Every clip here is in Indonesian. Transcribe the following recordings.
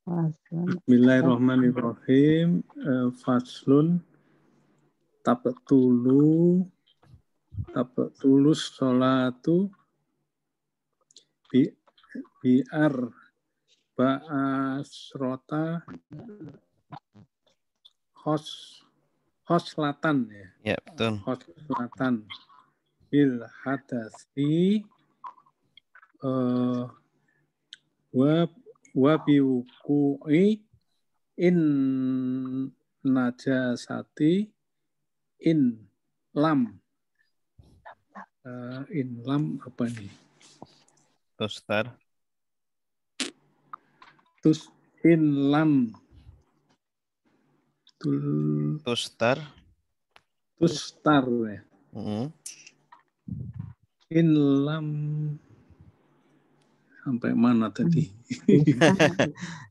Bismillahirrahmanirrahim. Faslun tabtulus sholatu biar ba'asrota khoslatan ya. Ya, betul. Khoslatan bil hadasi wa biwuku'i in najasati in lam apa nih? Tustar. In lam Tustar ya. In lam sampai mana tadi?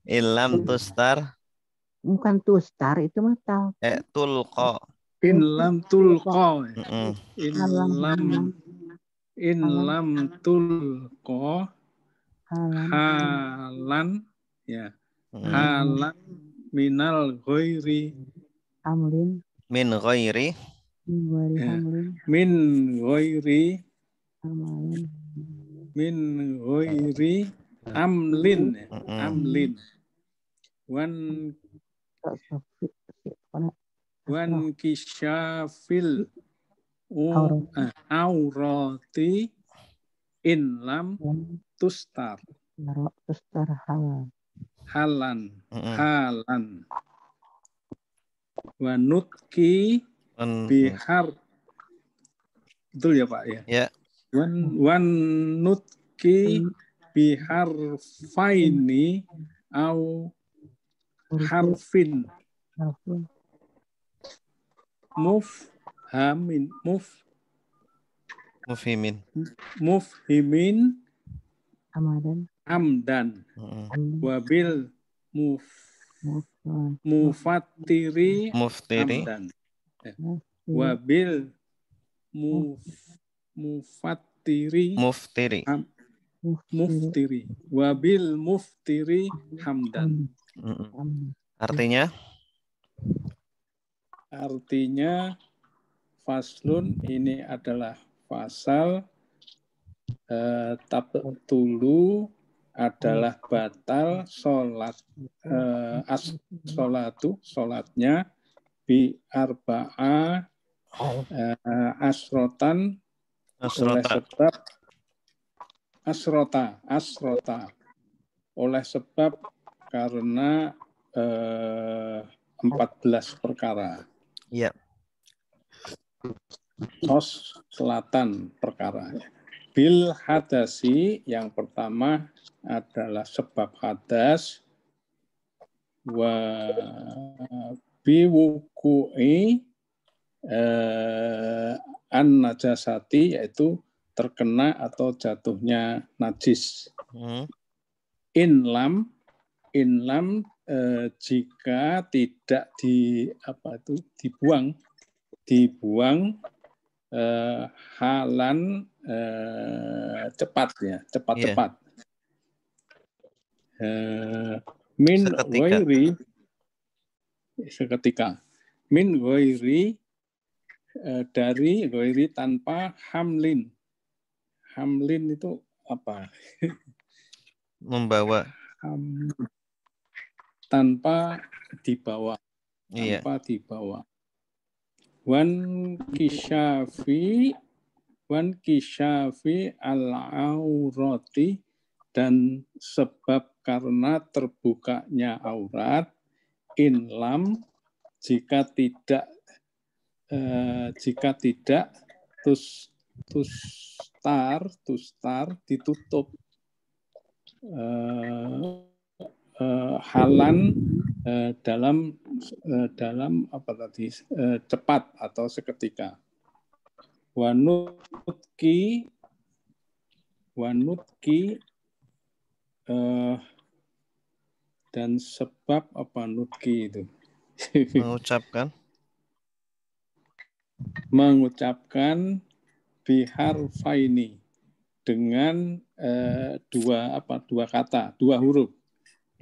Ilam tustar. Bukan tustar, itu mah Tulqa. In lam tulqa. In lam tulqa halan ya. Halan minal ghairi hamlin. Min ghairi. Min ghairi amlin. Amlin. Wan kisyafil aurati in lam tustar. Tustar Halan. Wanutki bihar. Betul ya Pak ya? Ya. Wanutki bihar faini au harfin mufhimin amdan wabil mufattiri amdan wabil muftiri wabil muftiri hamdan. Artinya faslun ini adalah fasal tabtulu adalah batal sholatnya bi arba'a asrotan oleh sebab oleh sebab karena 14 perkara. Ya. Selatan perkara. Bil hadasi yang pertama adalah sebab hadas. Wa biwuku'i an najasati yaitu terkena atau jatuhnya najis. In lam jika tidak dibuang halan cepat. Min ghairi seketika. Min ghairi dari ghairi tanpa hamlin. Hamlin itu apa? Membawa. Tanpa dibawa. Wan kisyafi al-aurati dan sebab karena terbukanya aurat in lam jika tidak tustar ditutup halan dalam apa tadi cepat atau seketika. Wanutki dan sebab apa nutki itu? Mengucapkan biharfaini dengan dua kata, dua huruf.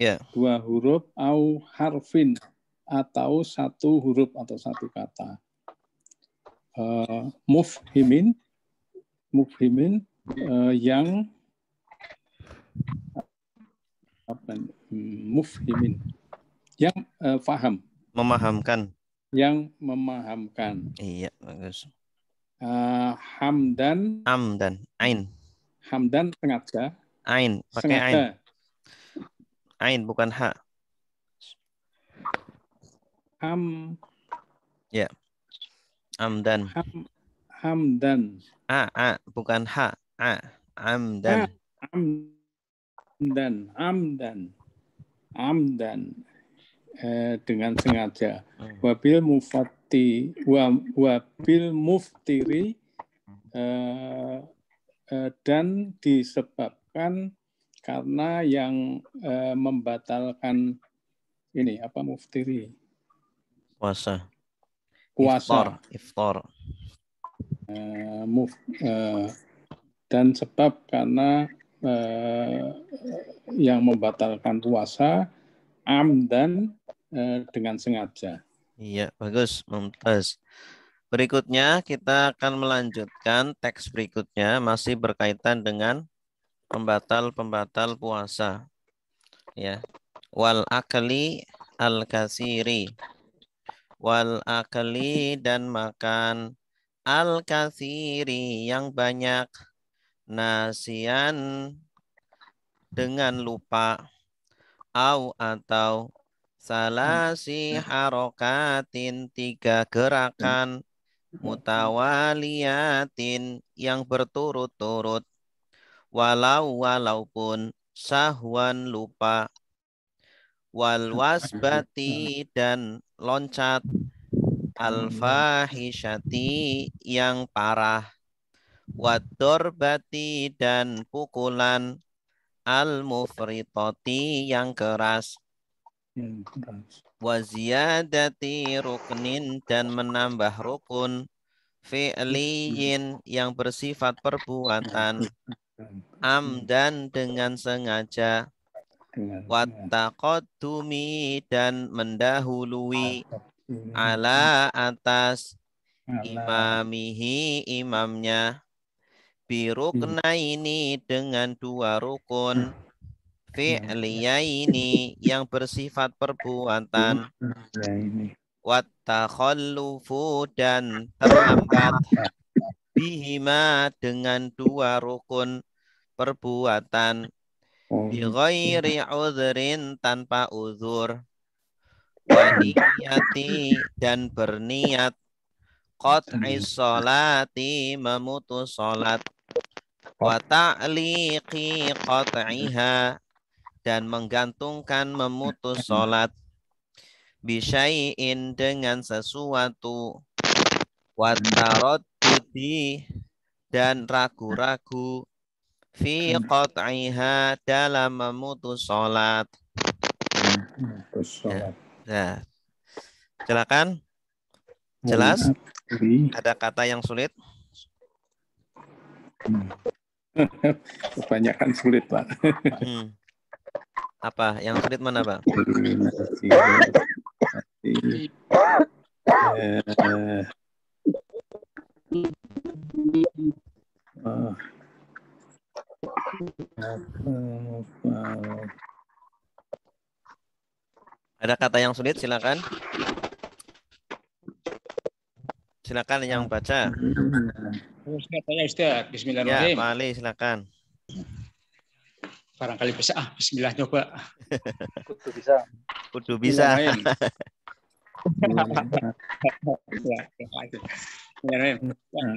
Ya. Dua huruf au harfin atau satu huruf atau satu kata. Mufhimin yang mufhimin yang faham, Memahamkan. yang memahamkan. Iya, bagus. Hamdan, Amdan, ain. hamdan sengaja. Ain, pakai ain. Sengaja. Ain bukan ha. Ya. Amdan. Hamdan. Bukan ha. Amdan. Amdan. Dengan sengaja. Wabil muftiri dan disebabkan karena yang membatalkan ini apa muftiri? Puasa. Iftar. Dan sebab karena yang membatalkan puasa amdan dengan sengaja. Iya, bagus, mumtaz. Berikutnya kita akan melanjutkan teks berikutnya masih berkaitan dengan pembatal-pembatal puasa. Ya. Wal akli al-kasiri. Wal akli dan makan al-kasiri yang banyak. Nasian dengan lupa. Atau salasi harokatin 3 gerakan. Mutawaliyatin yang berturut-turut. Walaupun sahwan lupa. Wal wasbati dan loncat. Al-fahisyati yang parah. Wadorbati dan pukulan. Al-mufritati yang keras. Waziyadati ruknin dan menambah rukun. Fi'liyin yang bersifat perbuatan. Amdan dengan sengaja. Wattaqaddumi dan mendahului. Ala atas. Imamihi imamnya. Biruknaini dengan 2 rukun. Fi'liyaini yang bersifat perbuatan. Wattakhallufu dan terlambat. Bihima dengan 2 rukun perbuatan. Bighairi udhrin tanpa uzur. Waniyati dan berniat. Qat'is sholati memutus sholat. Wa ta'liqi qat'iha dan menggantungkan memutus sholat. Bisyai'in dengan sesuatu. Wa taraddudi dan ragu-ragu. Fi qat'iha dalam memutus sholat. Ya. Silakan. Jelas? Ada kata yang sulit? Kebanyakan sulit, Pak. Apa? Yang sulit mana, Pak? Ada kata yang sulit, silakan. Silakan yang baca. Ustaz, bismillahirrahmanirrahim. Ya, Pak Ali, silakan. Barangkali bisa. Bismillah coba. Kudu bisa. Kudu bisa.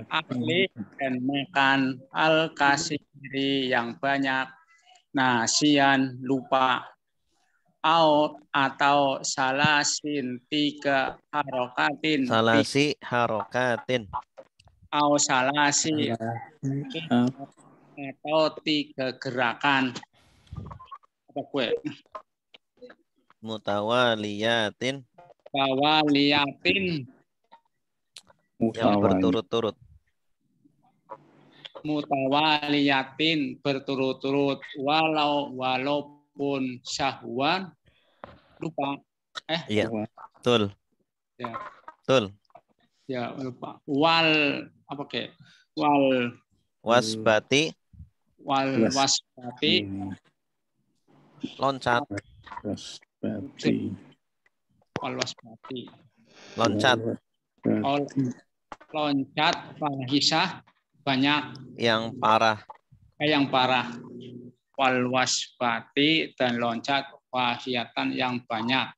Akli dan makan al-kasiri yang banyak. Nasian lupa. Atau salasin 3 harokatin. Salasi harokatin. Salasi atau 3 gerakan. Apa gue? Mutawaliyatin. Mutawaliyatin. Yang berturut-turut. mutawaliyatin berturut-turut walaupun syahwan lupa Iya, betul. ya Betul. ya lupa apa kayak wal Wasbati wasbati loncat. Wasbati. wal wasbati Loncat loncat fahisah banyak yang parah. yang parah wal wasbati dan loncat fahiatan yang banyak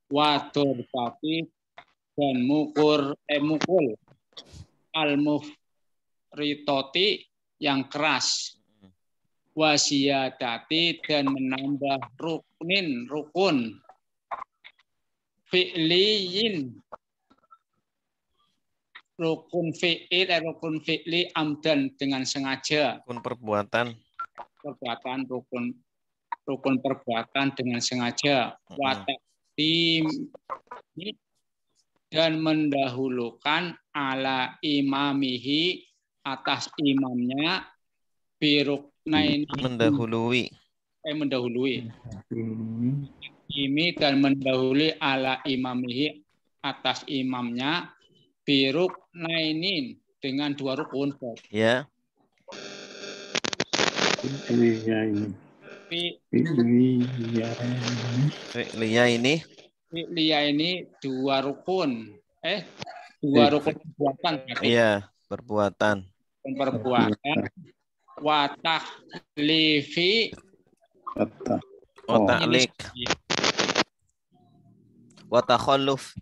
wadurbati dan mukul al mufritoti yang keras wasiyadati dan menambah rukun fi'liyin rukun fi'li amdan dengan sengaja Rukun perbuatan. rukun perbuatan dengan sengaja watakdim dan mendahulukan ala imamihi atas imamnya biruknain Mendahului. Ini dan mendahului ala imamihi atas imamnya biruknainin dengan 2 rukun. Ya. Fi'liyah ini. Fi'liyah ini 2 rukun. 2 rukun perbuatan. Iya, perbuatan. Perbuatan. Watahlifi. Wata'lik. Watakhalluf.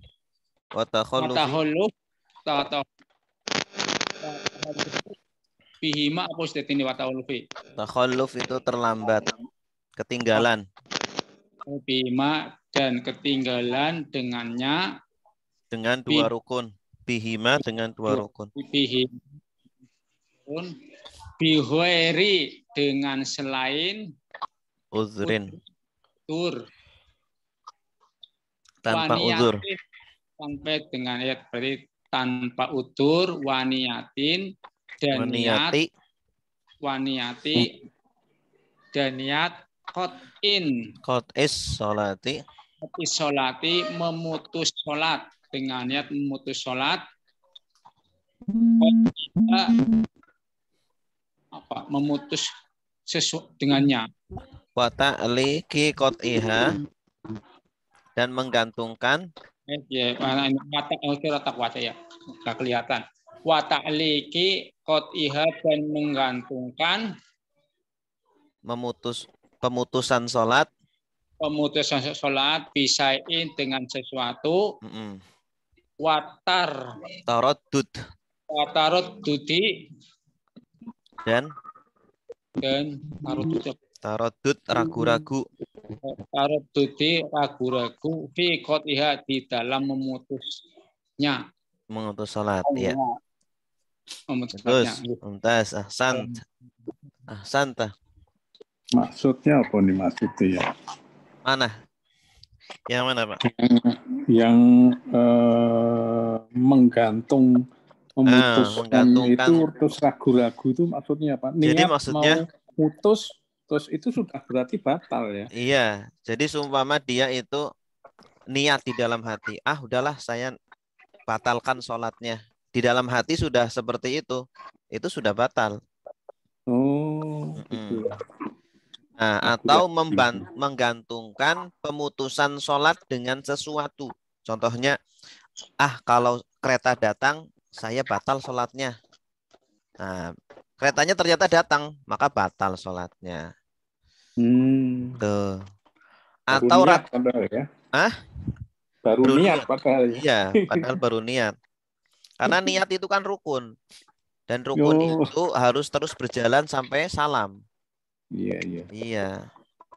Bihima apa sudah ini watahlufi? Takhalluf itu terlambat, ketinggalan. Bihima dan ketinggalan dengannya dengan 2 rukun. Bihima dengan 2 rukun. Bihueri dengan selain uzrin. Tanpa Waniyatin, uzur. sampai dengan ayat berarti tanpa udur waniyatin dan waniyati dan niat qot'in sholati memutus sholat dengan niat memutus sholat memutus sesuatu dengannya wa ta'liqi qot'iha dan menggantungkan ya nggak kelihatan wa ta'liqi qot'iha dan menggantungkan pemutusan sholat bisain dengan sesuatu taraddudi dan taraddud ragu-ragu fi qot'iha di dalam memutus sholat ya. Terus mumtaz ahsanta. Maksudnya apa nih maksudnya ya? Mana? Yang mana, Pak? Yang memutuskan itu terus ragu-ragu itu maksudnya apa? Niat jadi maksudnya mau putus terus itu sudah berarti batal ya? Iya, jadi seumpama dia itu niat di dalam hati, udahlah saya batalkan sholatnya. Di dalam hati sudah seperti itu sudah batal. Gitu. Nah, atau menggantungkan pemutusan sholat dengan sesuatu. Contohnya, kalau kereta datang, saya batal sholatnya. Nah, keretanya ternyata datang, maka batal sholatnya. Tuh. Atau niat padahal ya? Baru niat padahal ya? Iya, padahal baru niat. Karena niat itu kan rukun. Dan rukun itu harus terus berjalan sampai salam. Iya.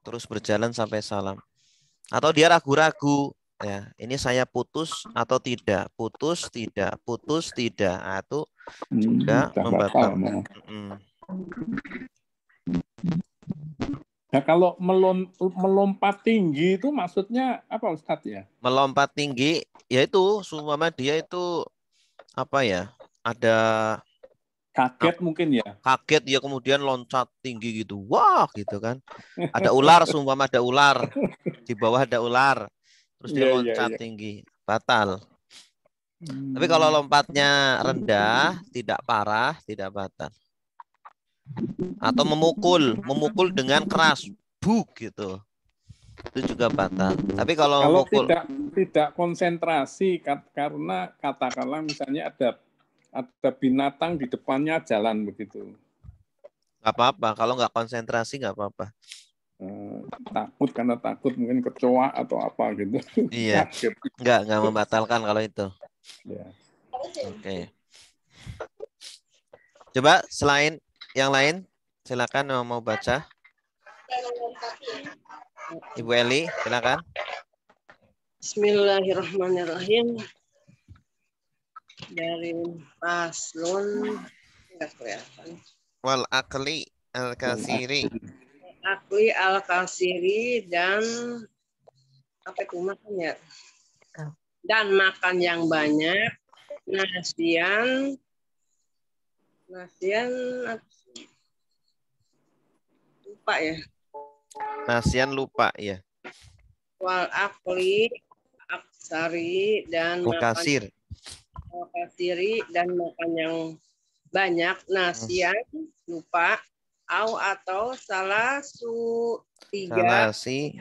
Terus berjalan sampai salam. Atau dia ragu-ragu, ya, ini saya putus atau tidak? Putus tidak. Nah, itu juga membatalkan. Nah, kalau melompat tinggi itu maksudnya apa Ustadz ya? Melompat tinggi yaitu seumpama dia itu apa ya? Ada Kaget mungkin ya. Kaget ya, kemudian loncat tinggi gitu. Wah, gitu kan. Ada ular, sumpah ada ular. Di bawah ada ular. Terus dia loncat tinggi. Batal. Tapi kalau lompatnya rendah, tidak parah, tidak batal. Atau memukul dengan keras. Buk gitu. Itu juga batal. Tapi kalau memukul, tidak konsentrasi karena katakanlah misalnya ada binatang di depannya jalan begitu. Nggak apa-apa. Kalau nggak konsentrasi nggak apa-apa. Takut mungkin kecoa atau apa gitu. Iya. Nggak membatalkan kalau itu. Ya. Oke. Coba selain yang lain, silakan mau baca. Ibu Eli, silakan. Bismillahirrahmanirrahim. Dari paslon nggak kelihatan. Wal akli al-kasiri. Akli al-kasiri dan apa itu makan ya? Dan makan yang banyak. Nasian lupa ya. Nasian lupa ya. Wal akli aksari dan kasir. Kasiri dan makan yang banyak. Nasian lupa. Atau salasi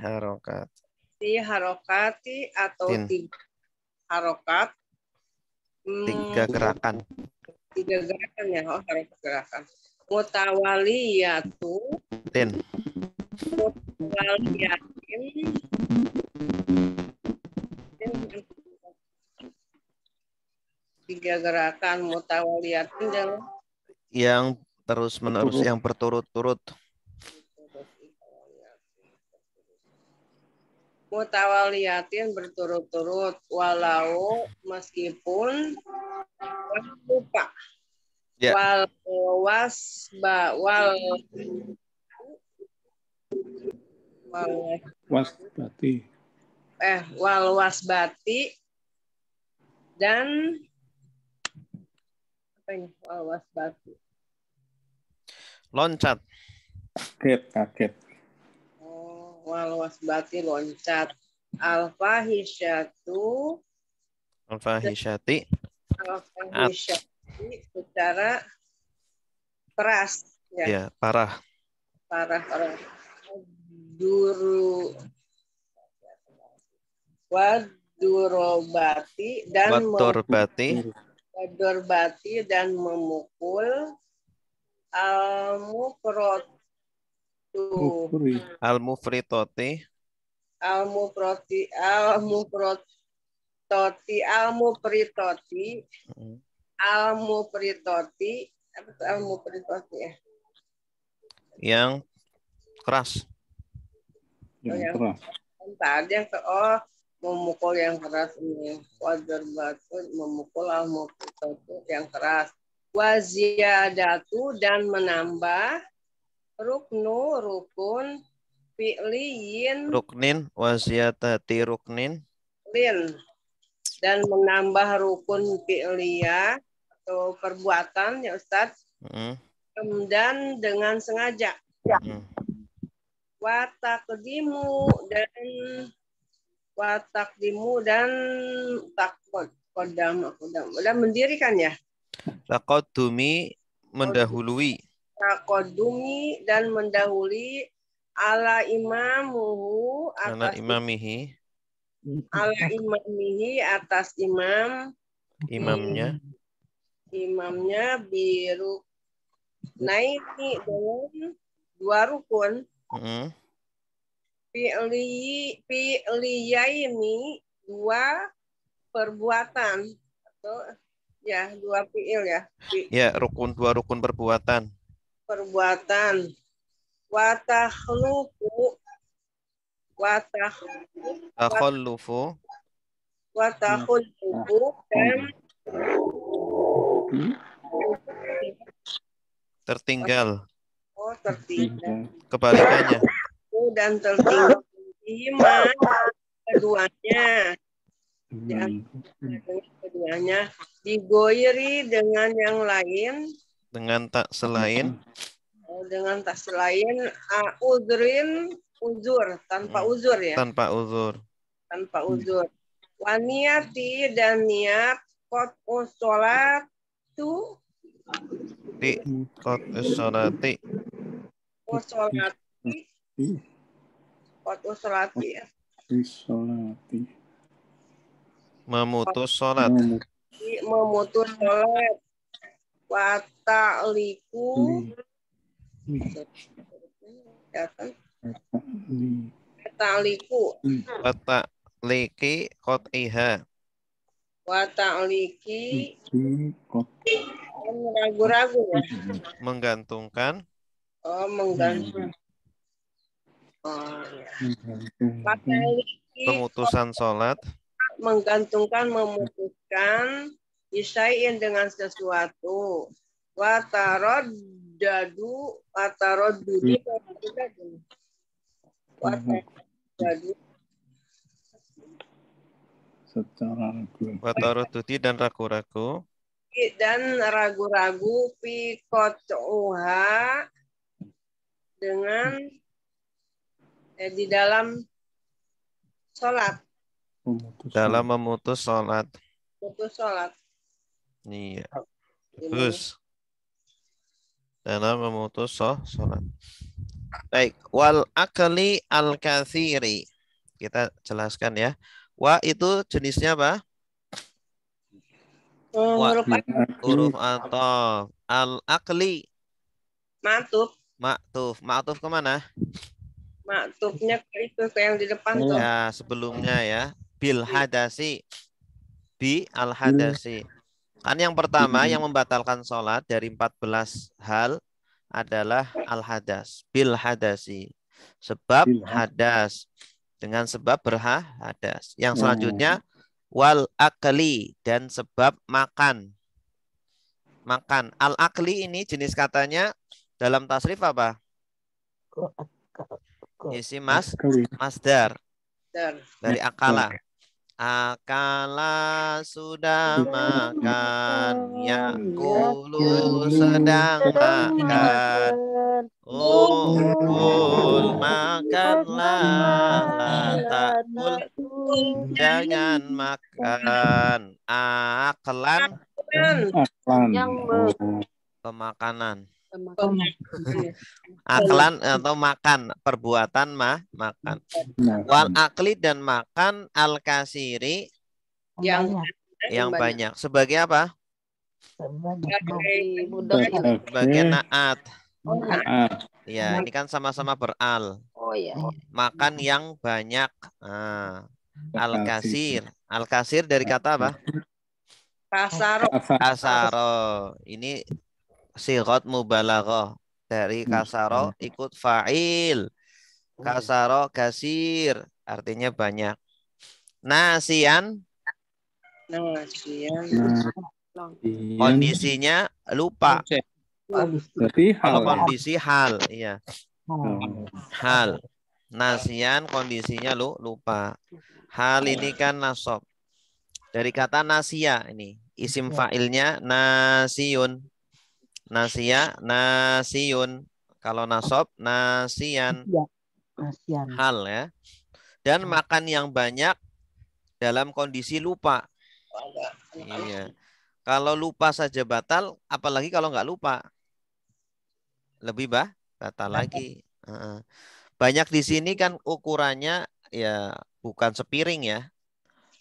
harokat. Harokati atau 3 harokat. 3 gerakan. 3 gerakan ya. Harokat gerakan. Mutawaliyatin. 3 gerakan mutawaliyatin yang terus menerus, yang berturut-turut. Mutawaliyatin berturut-turut walau meskipun lupa. Ya. Wal wasbati dan apa ini? Wal wasbati. Loncat. Kaget. Wal wasbati loncat. Al-fahisyati secara keras ya. Ya, parah. Wadurbati dan memukul al-mufritoti ya. Yang keras. Memukul yang keras ini. Wadurbatu memukul al-mufritoti yang keras. Waziyadatu dan menambah rukun fi'liyin ruknin waziyadati ruknin dan menambah rukun fi'liyah atau perbuatan ya Ustaz. Dan dengan sengaja. Watakdimu dan kodam dan mendirikan ya. Taqaddumi mendahului. Taqaddumi dan mendahului ala imamihi atas imamnya biru naiki dengan 2 rukun. Fi'liyaini 2 perbuatan atau ya 2 fi'il ya. Ya, 2 rukun perbuatan. Wa takhlufu dan tertinggal. Tertinggal. Kebalikannya. Dan tertinggal keduanya digoiri dengan yang lain Dengan tak selain. Dengan tak selain udrin, uzur, tanpa uzur ya. Tanpa uzur. Tanpa uzur. Waniati dan niat kot usolat tu. Kot usolati. Usolati. Kot usolati ya. Usolati. Memutus sholat. Memutus sholat. Wa ta'liku. Ya kan? Ta'liku. Wa ta'liki qot'iha. Wa ta'liki. Ragu-ragu ya. Menggantungkan. Oh, menggantungkan. Oh, ya. Wa ta'liki. Pemutusan sholat. Menggantungkan, memutuskan. Isyain dengan sesuatu. Wa taraddadu. Wa taraddudi. Wa taraddadu. Secara ragu. Wa taraddudi dan ragu-ragu. Dan ragu-ragu fi qat'uha dengan di dalam sholat. Dalam memutus sholat. Putus sholat. Iya. Bagus. Dalam memutus sholat. Baik. Wal akli al katsiri. Kita jelaskan ya. Wa itu jenisnya apa? Huruf atau al akli. Maktuf. Maktuf kemana? Maktufnya itu yang di depan tuh. Ya, sebelumnya ya. Bil hadasi. Bi al hadasi. Kan yang pertama yang membatalkan sholat dari 14 hal adalah al hadas. Bil hadasi. Sebab hadas. Dengan sebab berhadas. Yang selanjutnya wal akli dan sebab makan. Makan. Al akli ini jenis katanya dalam tasrif apa? Isi masdar. Dari akala. Akala sudah makan, yakulu sedang makan. Makanlah, takul jangan makan. Aklan pemakanan. Aklan atau makan, perbuatan makan. Wal akli dan makan al kasiri yang banyak. Sebagai apa? Sebagai naat. Ya, ini kan sama-sama beral. Makan yang banyak. Al kasir. Al kasir dari kata apa? Kasaro. Ini sigot mubalaghah dari kasaro ikut fa'il. Kasaro kasir artinya banyak. Nasian kondisinya lupa. Kalau kondisi hal, iya. Hal. Nasian kondisinya lupa. Hal ini kan nasab. Dari kata nasia ini isim fa'ilnya nasiyun. Nasia, nasiyun. Kalau nasab, nasian. Hal ya. Dan makan yang banyak dalam kondisi lupa. Iya. Kalau lupa saja batal, apalagi kalau nggak lupa. Lebih batal lagi. Banyak di sini kan ukurannya ya bukan sepiring ya.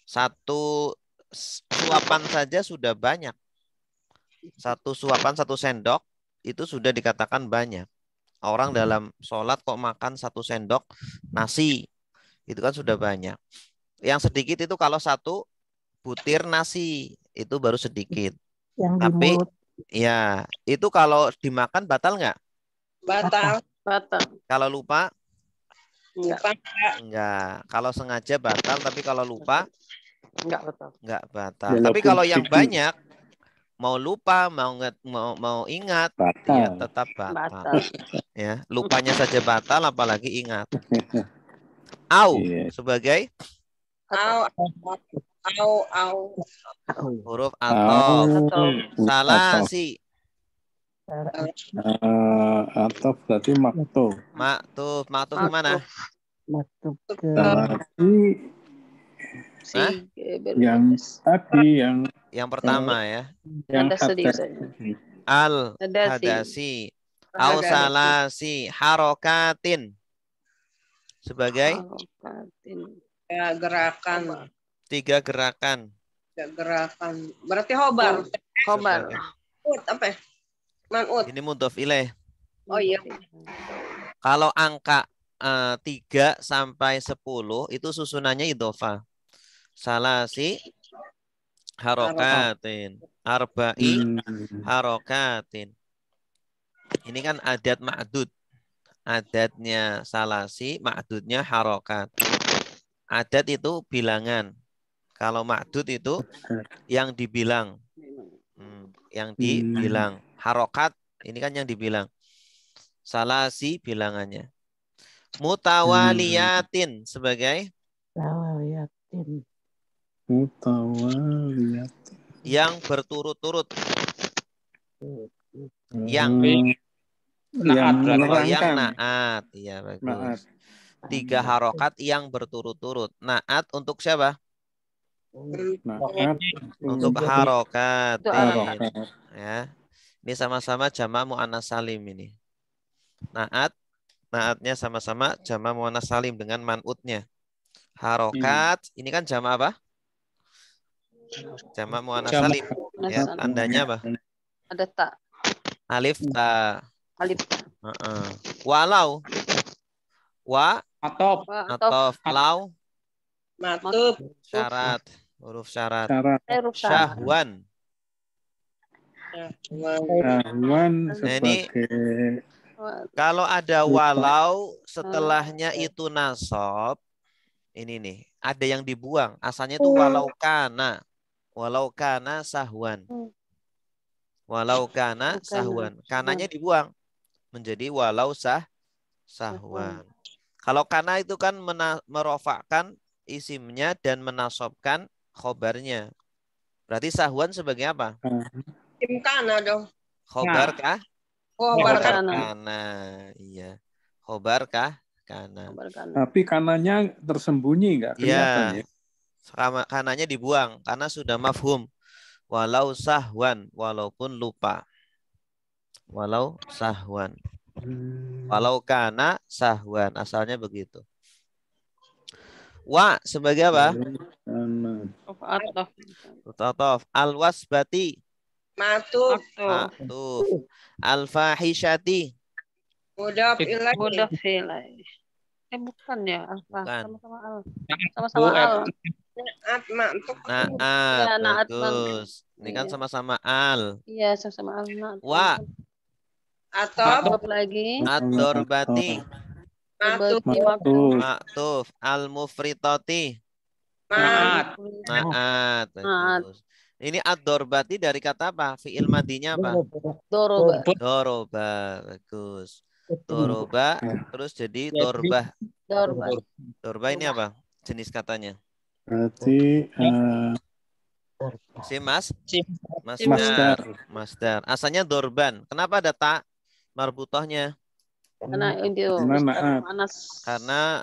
Satu suapan saja sudah banyak. Satu suapan, 1 sendok itu sudah dikatakan banyak. Orang dalam sholat kok makan 1 sendok nasi, itu kan sudah banyak. Yang sedikit itu kalau 1 butir nasi, itu baru sedikit. Tapi ya itu kalau dimakan batal nggak? Batal. Kalau lupa? Enggak. Kalau sengaja batal, tapi kalau lupa? Enggak batal. Walaupun tapi kalau yang sedikit. banyak, mau lupa, mau ingat, batal. Ya tetap batal. Ya, lupanya saja batal, apalagi ingat. Au sebagai Au. huruf atau salasi. Atau berarti maktub. Maktub kemana? Maktub ke Berarti Hah? yang tadi Yang pertama ya. yang Al-hadasi. Ausalasi harokatin. Sebagai? Ya, gerakan. 3 gerakan. Ya, gerakan. Berarti khobar. Man'ut apa ya? Man'ut. Ini mudhof ilaih. Oh iya. Kalau angka 3 sampai 10 itu susunannya idhofah. Salasi harokatin. Arba'i harokatin. Ini kan adat ma'dud. Adatnya salasi, ma'dudnya harokat. Adat itu bilangan. Kalau ma'dud itu yang dibilang. Yang dibilang. Harokat ini kan yang dibilang. Salasi bilangannya. Mutawaliyatin sebagai Mutawaliyatin. Yang berturut-turut. Yang naat. Iya, bagus. 3 harokat yang berturut-turut. Naat untuk siapa? Naat Untuk harokat. Ya. Ini sama-sama jama' mu'annas salim ini. Naatnya sama-sama jama' mu'annas salim dengan man'utnya. Harokat, ini kan jama' apa? Jama' mu'annas salim. Ya, tandanya apa? Ada tak. Alif ta. Walau. Atof. Lau. Matub. Syarat. Huruf syarat. Syahwan. Nah, ini kalau ada walau setelahnya itu nasab, ini nih, ada yang dibuang. Asalnya itu walau kana sahwan. Walau kana sahwan. Kananya dibuang menjadi walau sahwan. Kalau kana itu kan merofakkan isimnya dan menasobkan khobarnya. Berarti sahwan sebagai apa? Tim kana dong. Khobar kah? Khobar kana. Iya. Khobar kah? Kana. Tapi kananya tersembunyi nggak kelihatan ya? Kananya dibuang karena sudah mafhum. Walau sahwan, walaupun lupa. Walau sahwan. Walau kana sahwan. Asalnya begitu. Wa sebagai apa? Atof. Al-wasbati. Matub. Al-fahishati. Mudhaf ilaih. Bukan ya. Bukan. Sama-sama al. Naat. Bagus. Ini kan sama-sama al. Iya, sama-sama al. Wa. Atof lagi. Ad-dorbati. Maktuf. Al-mufritati. Naat. Bagus. Ini ad-dorbati dari kata apa? Fi'il madinya apa? Doroba. Bagus. Doroba terus jadi dorbah. Dorba ini apa? Jenis katanya? Berarti Masdar. Asalnya dorban. Kenapa ada tak marbutohnya? Karena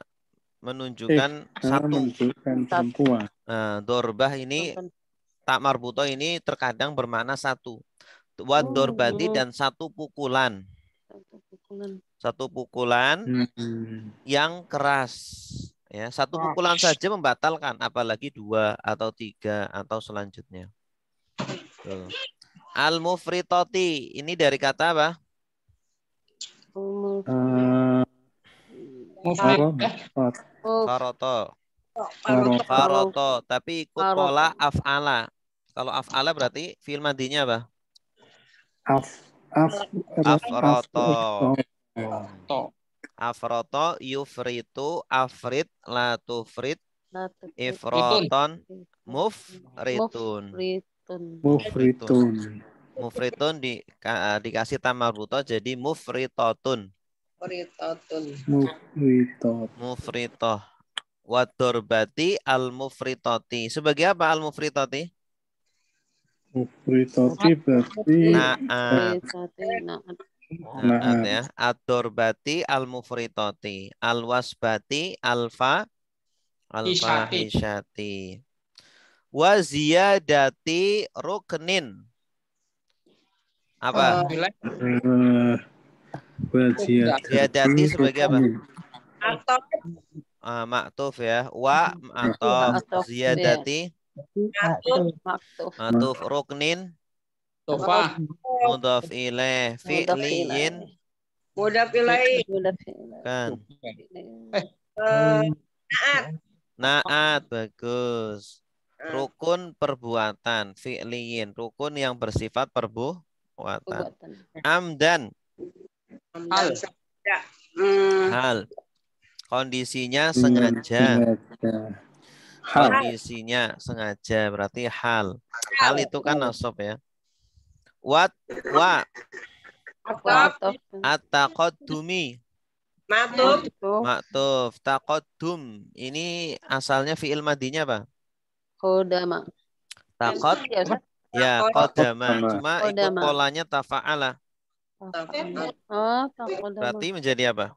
menunjukkan satu. Perempuan. Nah, dorbah ini tak marbutoh ini terkadang bermakna satu. Wad dorbati dan satu pukulan. Satu pukulan yang keras. Ya, satu pukulan saja membatalkan, apalagi 2 atau 3 atau selanjutnya. Al-mufritoti ini dari kata apa? Faroto. Tapi ikut pola af'ala. Kalau af'ala berarti fi'il madinya apa? Afroto, yufritu, afrit, latufrit, ifroton, mufritun. Mufritun dikasih tamarbuto jadi mufritotun. Mufritoh. Wadorbati al-mufritoti. Sebagai apa al-mufritoti? Mufritoti berarti Naat. Naat. Naat ya. Ad-dorbati al-mufritoti. Al-wasbati alfa hisyati. Wa ziyadati ruknin. Apa? Ziyadati sebagai apa? Atau Maktuf ya. Wa atau ziyadati maktuf ruknin Tofa. mudhaf ilaih fi'liyin mudhaf ilaih. kan. Naat. Naat bagus. Rukun perbuatan fi'liyin, rukun yang bersifat perbuatan. Amdan hal. Kondisinya sengaja. Kondisinya sengaja berarti hal. Hal itu kan nasab ya. Wa at-taqaddumi. Maktuf. Taqaddum. Ini asalnya fi'il madinya apa? Kodama. Taqad. Ya, qadama. Cuma ikut polanya tafa'ala. Berarti menjadi apa?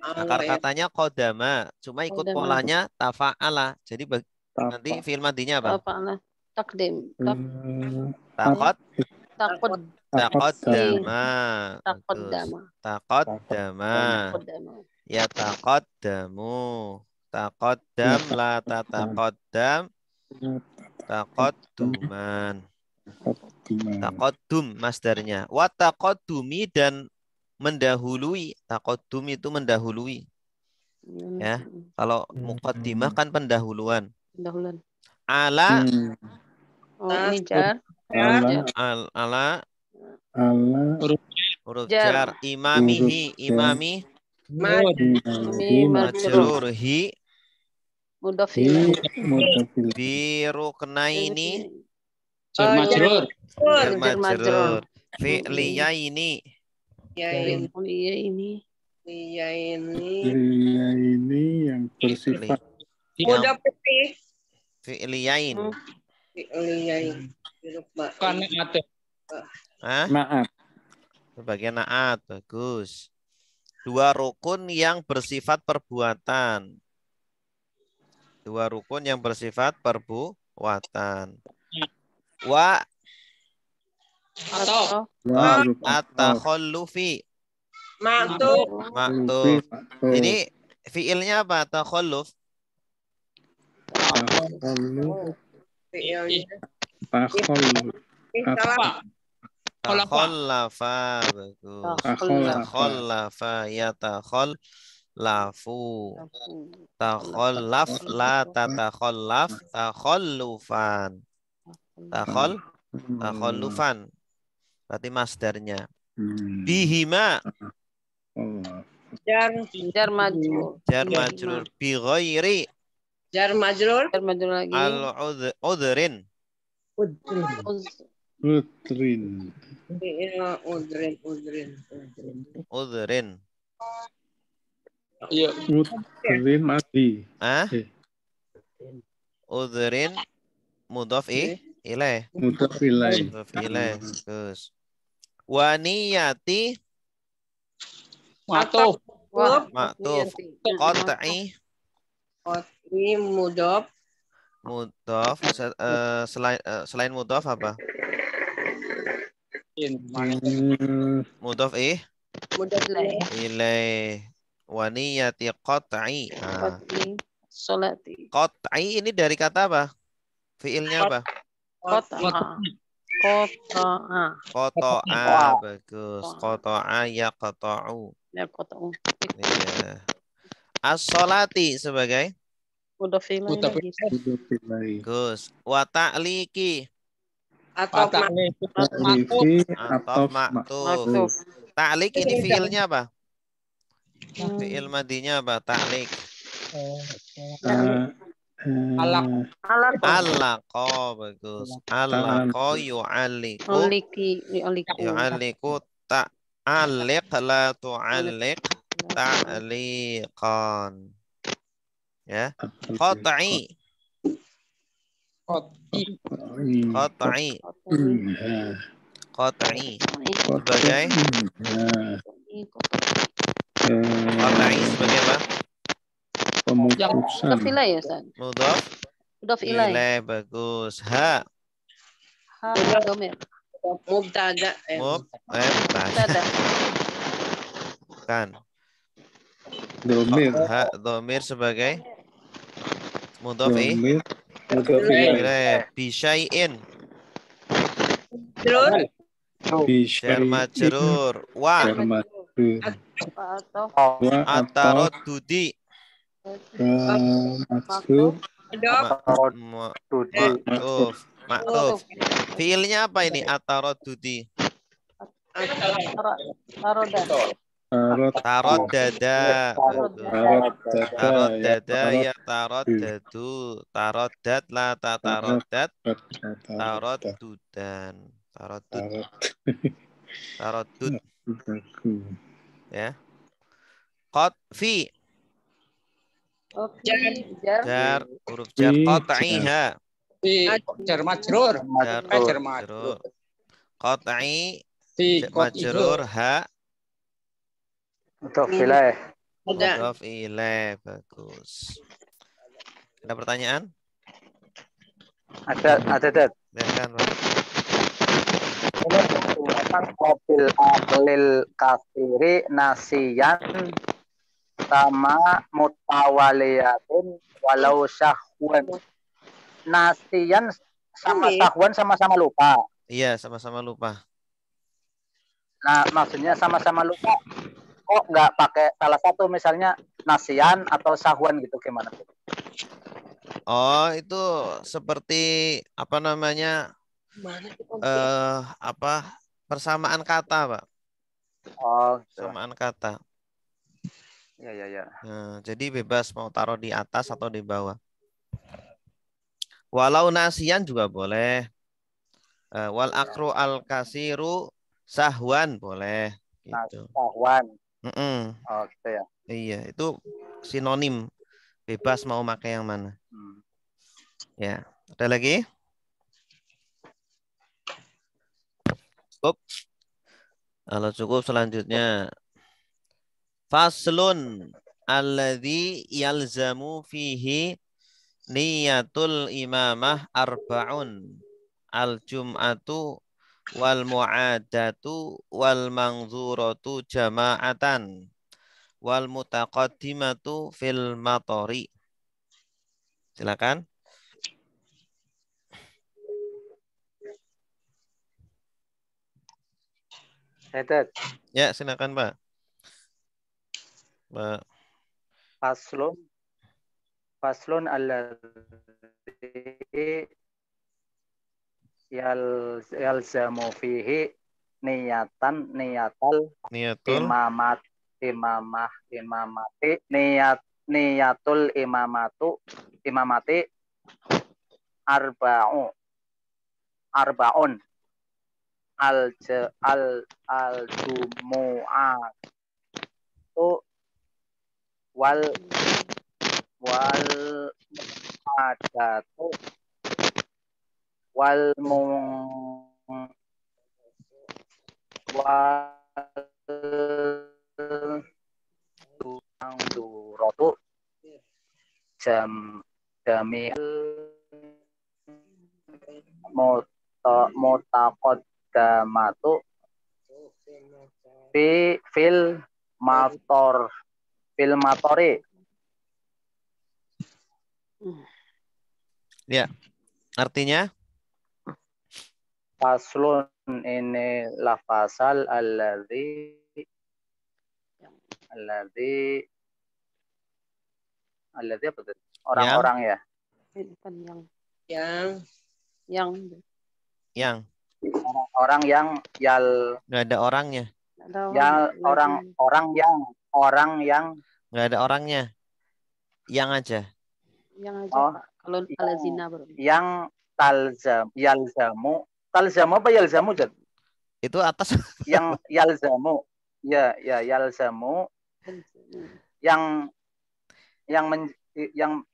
Akar katanya qadama. Cuma ikut polanya tafa'ala. Jadi nanti fi'il madinya apa? Takdim. Taqad. Taqaddama. Taqaddama. Ya taqaddamu. Taqaddam la tataqaddam. Taqadduman. Taqaddum masdarnya. Wa taqaddumi dan mendahului. Taqaddum itu mendahului. Ya. Kalau muqaddimah kan pendahuluan. Ala ini jar. Ala huruf jar. Imamihi. Imami majrur. Hi Mudhaf ilaih. biruknaini Jar majrur. jar majrur. Fi'liyaini Ini. ini yang bersifat Mudhaf ilaih. fi'liyain. Karena ada. naat. Sebagai naat. Bagus. Dua rukun yang bersifat perbuatan. Dua rukun yang bersifat perbuatan. Wa Atau at-takhallufi. Maktuf. Ini fiilnya apa? Takhalluf. Takhallafa. Bagus. Takhallafa ya takhallafu. Takhallaf la tatakhallaf. Takhallufan. Takhallufan. Berarti masdarnya. Bihima. Jar majrur. Jar majrur. Bi ghairi. Jar majrur. Jar majrur lagi. Udhrin. Udhrin. Iya. Udhrin mati. Udhrin mudhaf ilaih. Mudhaf ilaih. Terus. Wa niyati Maktuf. Qat'i Mudhaf. Selain mudhaf apa? Mudhaf Mudhaf ilaih. Wa niyati qat'i. Solati. Qat'i ini dari kata apa? Fiilnya apa? Qata'a. Bagus. Qata'a yaqta'u. Iya. As-sholati sebagai Mudhaf ilaih. Bagus. Wa ta'liqi. Atau maktuf. Ta'liq ini fiilnya apa? Fiil madinya apa? Ta'liq. Alaqa. Bagus. Alaqa yu'alliqu. Yu'alliqu ta'alliq la tu'alliq ta'liqan. Ya. Qat'i. Qat'i. Qat'i. Sebagai qat'i sebagai apa? Pemutusan. Mudhaf ilaih ya, Ustaz. Mudhaf ilaih. Ilaih, bagus. Ha. Ha dhamir. Mubtada. Mubtada. Kan. Domir. Ha dhamir sebagai mudhaf Domir. ilaih. Bisyai'in. Terus Jar majrur. Wa. At-taraddudi. Maktuf. Fiilnya apa ini? At-taraddudi. Taroddada. Taroddada ya taroddadu. Taroddat la taroddat. Taroddudan. Taroddud. Ya. Qatfi. Jar. Huruf jar. Qat'iha. Jar majrur. Jar majrur. Qat'i. Majrur ha. Mudhaf ilaih. Mudhaf ilaih. Bagus. Ada pertanyaan? Ada. Silakan, Pak. Qabil aqlil katsiri nasiyan sama mutawaliyatin walau syahwan. Nasiyan sama sahwan sama-sama lupa. Iya, sama-sama lupa. Nah, maksudnya sama-sama lupa. Kok nggak pakai salah satu, misalnya nasiyan atau sahwan gitu, gimana? Oh, itu seperti apa namanya? Persamaan kata, Pak. Oh, Persamaan kata. Ya. Nah, jadi bebas mau taruh di atas atau di bawah. Walau nasiyan juga boleh. Wal akru al kasiru sahwan boleh. Gitu. Sahwan. Oh, gitu ya. Iya, itu sinonim. Bebas mau pakai yang mana. Ya, ada lagi? Cukup. Kalau cukup selanjutnya. Faslun alladzi yalzamu fihi niyatul imamah arba'un. Al-jum'atu wal mu'adatu wal mangzuratu jama'atan wal mutaqaddimatu fil matori. Silakan. Ya, silakan, Pak. Pak. Faslun alladzi yalzamu fihi niyatal imamati niyatul imamati arbaun al-jumu'atu wal adatu wal mangduratu jamil mutaqaddamatu fil matori. Ya, artinya? Faslun ini lafazal alladzi apa itu? Orang-orang ya. Yang. Orang yang nggak ada orangnya. Orang yang nggak ada orangnya. Yang aja. Yang aja. Kalau alazina baru. Yang yalzamu apa yalzamu, Jad? Itu atas. Yang yalzamu. Ya, yalzamu. Yang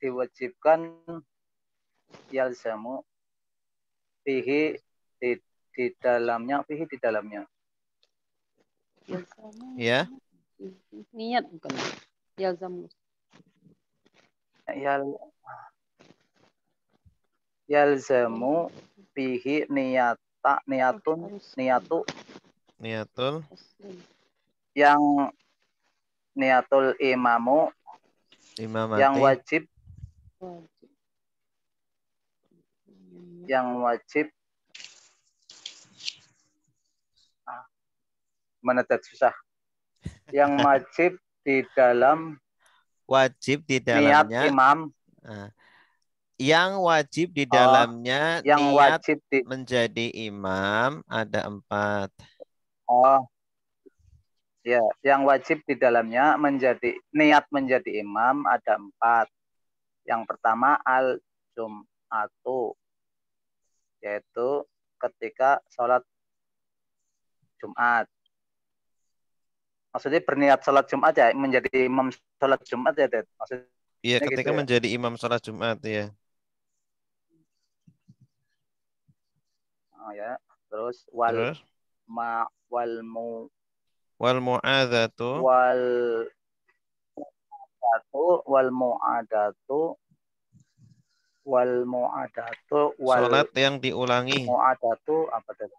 diwajibkan yalzamu fihi di dalamnya, fihi di dalamnya. Ya. Niat bukan. Yalzamu. Yalzamu fihi niatul yang niatul imamu Imamati. yang wajib menetet susah. Yang wajib di dalam niat imam. Yang wajib di dalamnya yang niat wajib menjadi imam ada 4. Ya, yang wajib di dalamnya niat menjadi imam ada 4. Yang pertama al-jum'atu, yaitu ketika sholat Jumat. Maksudnya berniat sholat Jumat ya, menjadi imam sholat Jumat ya, Dad? Maksudnya iya, ketika gitu menjadi imam sholat Jumat ya. Oh ya, terus wal mu'adzatu salat yang diulangi. Mu'adzatu apa tadi?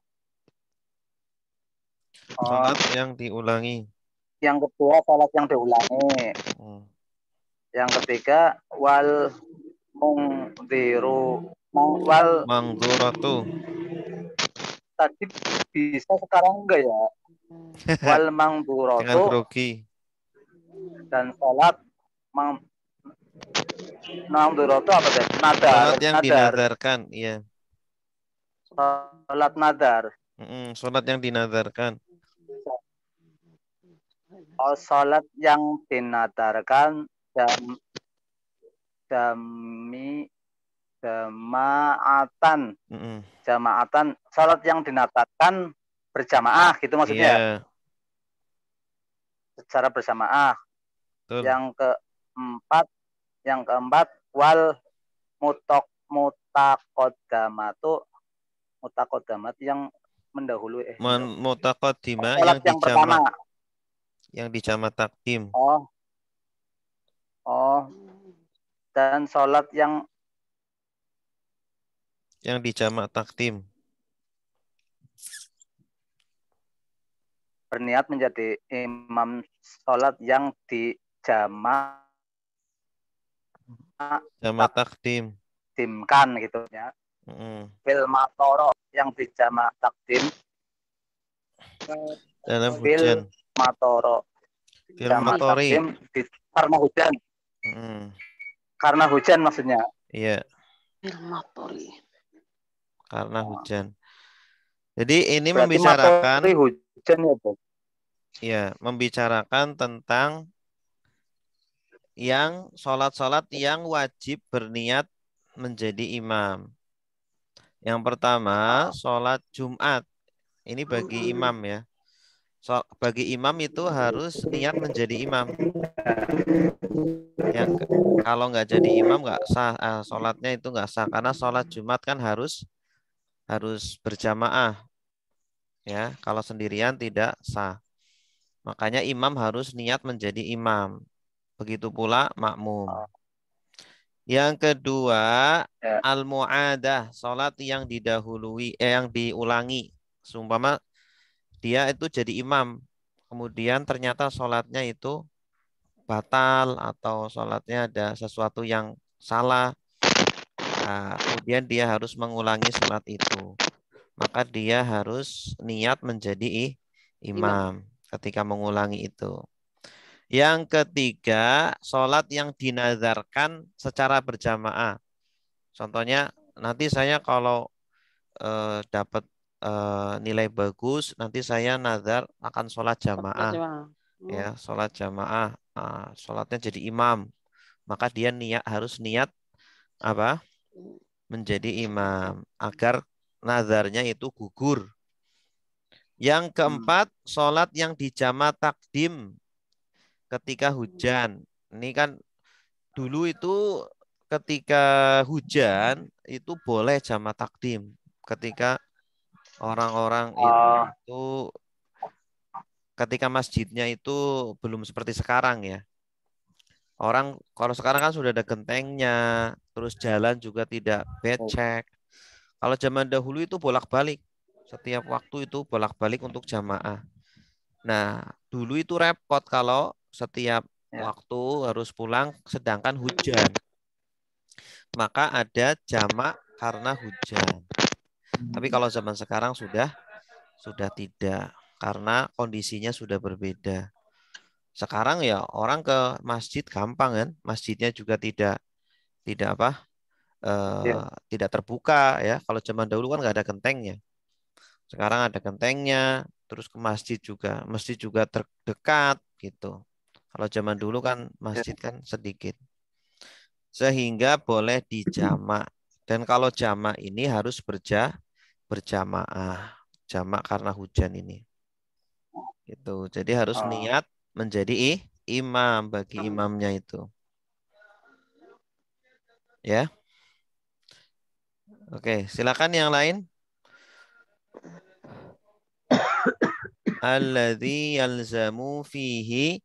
Salat yang diulangi. Yang kedua salat yang diulangi. Yang ketiga wal mangduratu. Tadi bisa, sekarang enggak ya? Wal mangduratu. Dengan grogi. Dan salat mangduratu apa tadi? Salat yang dinadarkan, iya. Salat nadar. Salat yang dinadarkan. Salat yang dinadarkan jamaatan, salat yang dinadarkan berjamaah gitu maksudnya. Secara berjamaah. Yang keempat wal mutaqaddamat yang mendahului mutaqaddimah yang dijamak takdim. Dan salat yang dijamak takdim. Berniat menjadi imam salat yang dijamak takdim. Timkan gitu ya. Fil matoro yang dijamak takdim. Dalam hujan. Fil matori. Karena hujan. Karena hujan maksudnya. Iya. Fil matori. Karena hujan. Jadi ini membicarakan hujan ya, Bu. Ya, membicarakan tentang yang sholat-sholat yang wajib berniat menjadi imam. Yang pertama, sholat Jumat. Ini bagi imam ya. Bagi imam itu harus niat menjadi imam. Yang kalau nggak jadi imam nggak sah, sholatnya itu nggak sah karena sholat Jumat kan harus berjamaah. Ya, kalau sendirian tidak sah. Makanya imam harus niat menjadi imam. Begitu pula makmum. Yang kedua, al-mu'adah, salat yang didahului, yang diulangi. Seumpama dia itu jadi imam, kemudian ternyata salatnya itu batal atau salatnya ada sesuatu yang salah. Nah, kemudian dia harus mengulangi salat itu. Maka dia harus niat menjadi imam ketika mengulangi itu. Yang ketiga, sholat yang dinazarkan secara berjamaah. Contohnya, nanti saya kalau dapat nilai bagus, nanti saya nazar akan sholat jamaah. Ya, sholat jamaah, sholatnya jadi imam. Maka dia harus niat apa? Menjadi imam agar nazarnya itu gugur. Yang keempat, sholat yang dijamak takdim ketika hujan. Ini kan dulu itu ketika hujan itu boleh jamak takdim. Ketika orang-orang itu ketika masjidnya itu belum seperti sekarang ya. Orang kalau sekarang kan sudah ada gentengnya, terus jalan juga tidak becek. Kalau zaman dahulu itu bolak-balik. Setiap waktu itu bolak-balik untuk jamaah. Nah, dulu itu repot kalau setiap waktu harus pulang sedangkan hujan. Maka ada jamak karena hujan. Tapi kalau zaman sekarang sudah tidak, karena kondisinya sudah berbeda. Sekarang ya orang ke masjid gampang kan, masjidnya juga tidak tidak terbuka ya. Kalau zaman dahulu kan nggak ada gentengnya. Sekarang ada gentengnya, terus ke masjid juga terdekat gitu. Kalau zaman dulu kan masjid kan sedikit. Sehingga boleh dijamak. Dan kalau jamak ini harus berjamaah. Jamak karena hujan ini. Gitu. Jadi harus niat menjadi imam bagi imamnya itu. Ya. Oke, silakan yang lain. Alladzi yalzamu fihi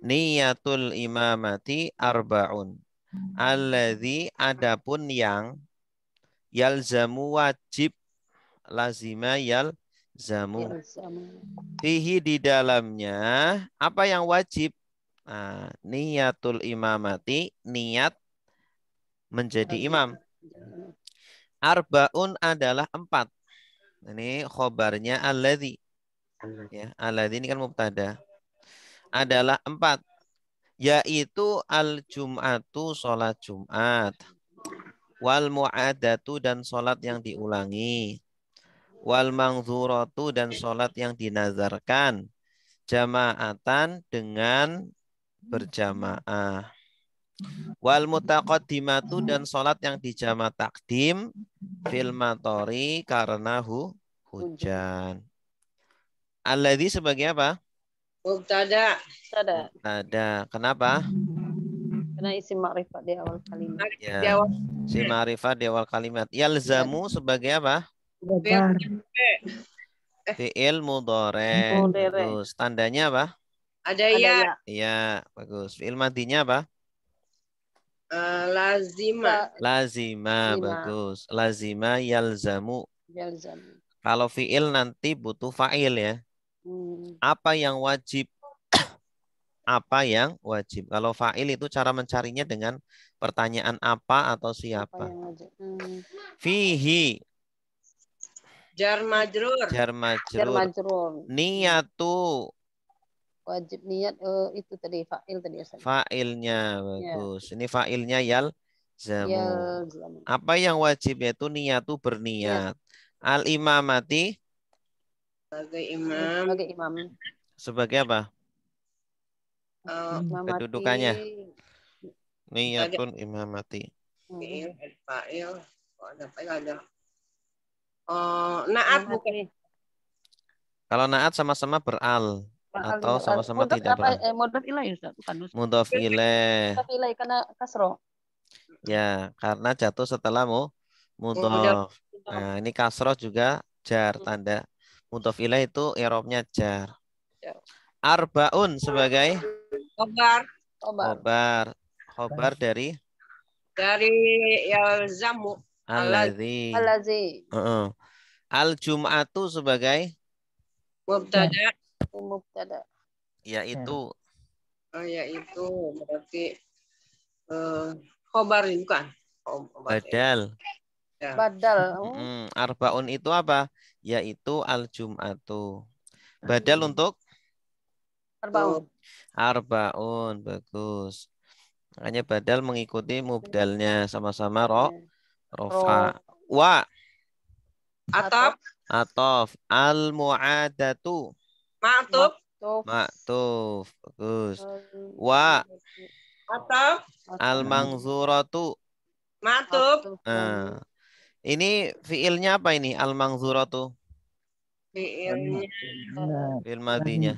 niyatul imamati arba'un. Alladzi adapun yang yalzamu wajib lazima yalzamu. Fihi di dalamnya apa yang wajib? Nah, niyatul imamati, niat menjadi imam. Arbaun adalah 4. Ini khobarnya alladzi. Ya, alladzi ini kan mubtada. Adalah 4. Yaitu al-jum'atu sholat Jumat. Wal mu'adatu dan sholat yang diulangi. Wal mangzuratu dan sholat yang dinazarkan. Jama'atan dengan berjamaah. Wal mutaqaddimatu dan sholat yang dijamak takdim. Fil matori karena hujan. Alladzi sebagai apa? Mubtada. Mubtada. Kenapa? Karena isim ma'rifat di awal kalimat. Ya. Si ma'rifat di awal kalimat. Yalzamu sebagai apa? Fi'il mudhari. Bagus. Tandanya apa? Ada ya. Iya, bagus. Fi'il madinya apa? Lazima. Lazima, bagus. Lazima yalzamu. Kalau fi'il nanti butuh fa'il ya. Apa yang wajib? Apa yang wajib? Kalau fa'il itu cara mencarinya dengan pertanyaan apa atau siapa. Fihi. Jar majrur. Jar majrur. Niyatu. Wajib niat itu tadi fa'il tadi. Fa'ilnya bagus. Ini fa'ilnya yalzamu. Apa yang wajib yaitu niyatu berniat. Al imamati. Sebagai imam. Sebagai apa? Kedudukannya. Niyatun imamati. Fa'il. Ada. Naat bukan. Kalau naat sama-sama beral atau sama-sama tidak beral. Mudhaf ilaih Ustaz, bukan Ustaz. Mudhaf ilaih. Mudhaf ilaih karena kasroh. Ya, karena jatuh setelah mudhaf. Nah, ini kasroh juga jar tanda. Mudhaf ilaih itu i'rabnya jar. Arbaun sebagai khobar dari yalzamu. Alladzi. Al-jum'atu sebagai mubtada. Yaitu. Yaitu berarti khobar bukan? Badal. Ya. Badal. Arbaun itu apa? Yaitu al-jum'atu. Badal untuk Arbaun, bagus. Makanya badal mengikuti mubdalnya sama-sama rofa. Wa. Atof. Al-mu'adatu. Ma'tuf. Bagus. Wa. Al-mangzuratu. Ma'tuf. Nah, ini fiilnya apa ini? Al-mangzuratu. Fiilnya. Fiil madinya.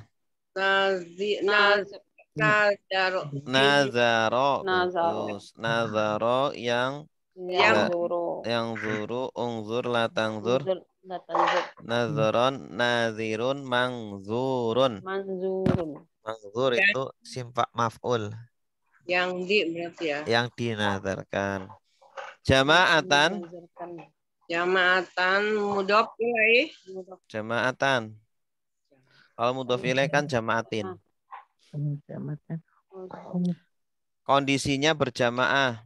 Nazaro. Nazaro. Nazaro. Bagus. Nazaro yang Zuru. ungzur, latangzur. Latanzur. Nazaron, nazirun, mangzurun. Mangzur itu simpak maf'ul. Yang di berarti ya. Yang dinazarkan. Jama'atan. Jama'atan mudhof ilaih. Jama'atan. Kalau mudhof ilaih kan jama'atin. Kondisinya berjamaah.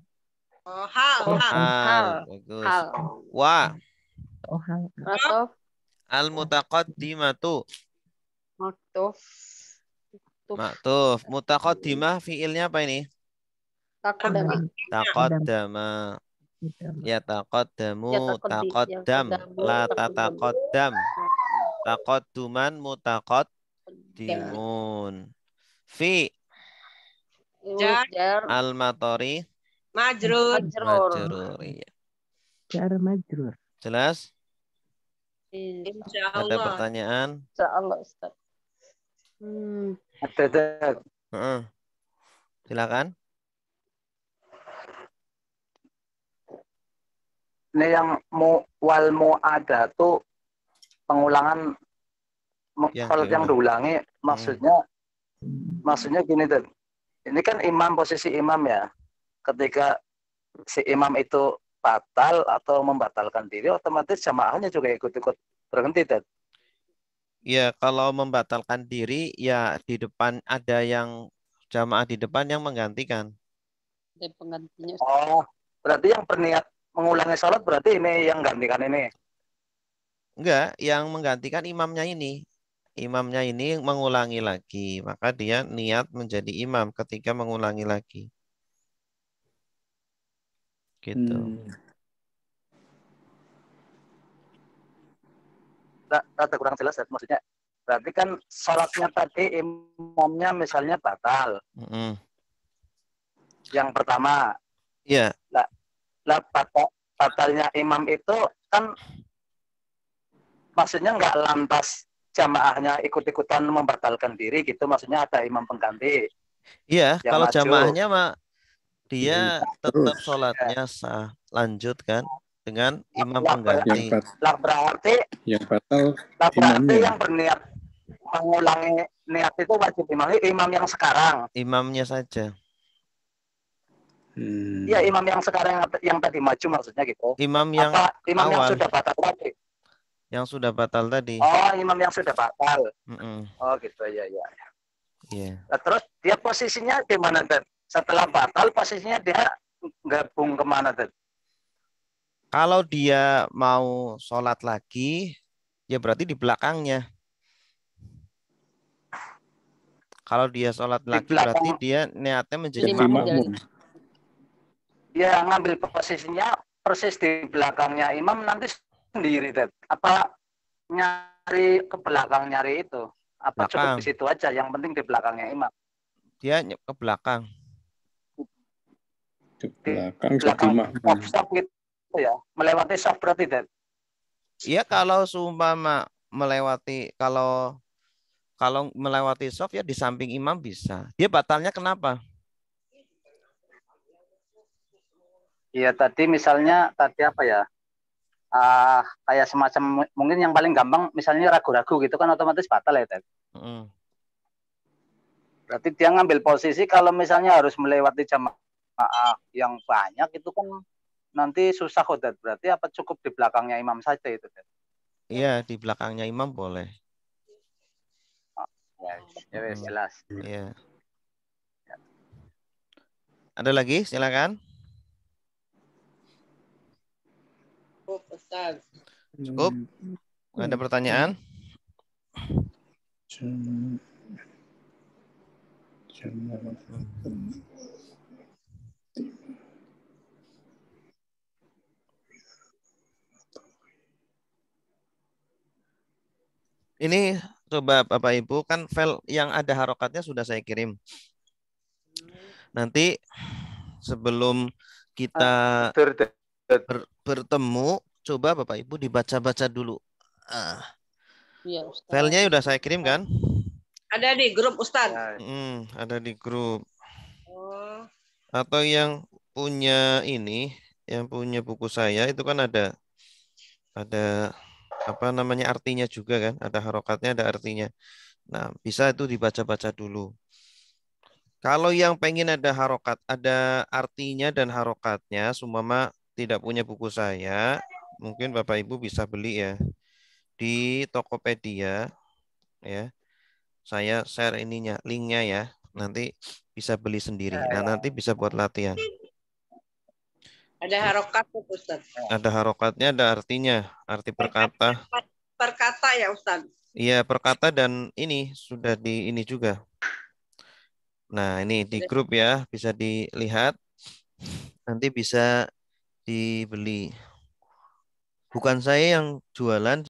Oh, hal. Bagus. Wa. Matof. Al-mutaqaddimatu. Maktuf. Maktuf. Mutaqaddimah fiilnya apa ini? Taqaddama. Taqaddama. Ya taqaddamu, taqaddam, la tataqaddam. Taqadduman, mutaqaddimun. Fi Jar. al-matori Majrur. majrur. Iya. Jar majrur. Jelas? Insyaallah. Ada pertanyaan? Insyaallah Ustaz. Ada. Silakan. Ini yang wal mu'ada tuh pengulangan sholat yang diulangi, maksudnya gini tuh. Ini kan imam, posisi imam ya. Ketika si imam itu batal atau membatalkan diri, otomatis jamaahnya juga ikut-ikut berhenti tuh. Ya, kalau membatalkan diri, ya di depan ada yang jamaah di depan yang menggantikan. Ada penggantinya. Oh, berarti yang berniat mengulangi sholat berarti ini yang gantikan ini. Enggak, yang menggantikan imamnya ini. Imamnya ini mengulangi lagi. Maka dia niat menjadi imam ketika mengulangi lagi. Gitu. Rada kurang jelas ya, maksudnya. Berarti kan sholatnya tadi imamnya misalnya batal. Yang pertama. Iya. Lah batalnya imam itu kan maksudnya nggak lantas jamaahnya ikut-ikutan membatalkan diri gitu, maksudnya ada imam pengganti. Iya, kalau maju. jamaahnya dia tetap sholatnya sah, lanjut kan dengan imam pengganti. Berarti yang batal yang berniat mengulangi niat itu wajib imam yang sekarang. Imamnya saja. Iya, imam yang sekarang yang tadi maju maksudnya gitu. Imam yang imam awal. Yang sudah batal tadi. Yang sudah batal tadi. Oh, imam yang sudah batal. Oh, gitu ya. Iya. Nah, terus dia posisinya di mana, Dad? Setelah batal posisinya dia gabung kemana, Dad? Kalau dia mau sholat lagi, ya berarti di belakangnya. Kalau dia sholat lagi, berarti dia niatnya menjadi makmum. Dia ngambil posisinya persis di belakangnya imam nanti sendiri, Dad. Apa nyari ke belakang nyari itu? Apa cukup di situ aja? Yang penting di belakangnya imam. Dia ke belakang. Ke belakang soft gitu ya. Melewati soft berarti, Dad. Iya, kalau seumpama melewati kalau melewati soft ya di samping imam bisa. Dia batalnya kenapa? Iya, tadi misalnya apa ya? Kayak semacam mungkin yang paling gampang misalnya ragu-ragu gitu kan otomatis batal ya, Dad. Berarti dia ngambil posisi kalau misalnya harus melewati jamaah yang banyak itu kan nanti susah, Dad. Berarti apa cukup di belakangnya imam saja itu, Dad? Iya, di belakangnya imam boleh. Ya, jelas. Iya. Ada lagi? Silakan. Cukup? Ada pertanyaan? Ini coba Bapak Ibu, kan file yang ada harokatnya sudah saya kirim. Nanti sebelum kita bertemu, coba Bapak Ibu dibaca-baca dulu. Filenya sudah saya kirim kan? Ada di grup Ustaz. Ada di grup. Oh. Atau yang punya ini, yang punya buku saya itu kan ada apa namanya artinya juga kan, ada harokatnya, ada artinya. Nah, bisa itu dibaca-baca dulu. Kalau yang pengen ada harokat, ada artinya dan harokatnya, sumama tidak punya buku saya, mungkin Bapak Ibu bisa beli ya di Tokopedia ya. Saya share ininya, linknya ya. Nanti bisa beli sendiri. Nah, nanti bisa buat latihan. Ada harokat Ustaz. Ada harokatnya, ada artinya, arti perkata. Perkata ya Ustaz. Iya, perkata dan ini sudah di ini juga. Nah, ini di grup ya, bisa dilihat. Nanti bisa dibeli. Bukan saya yang jualan,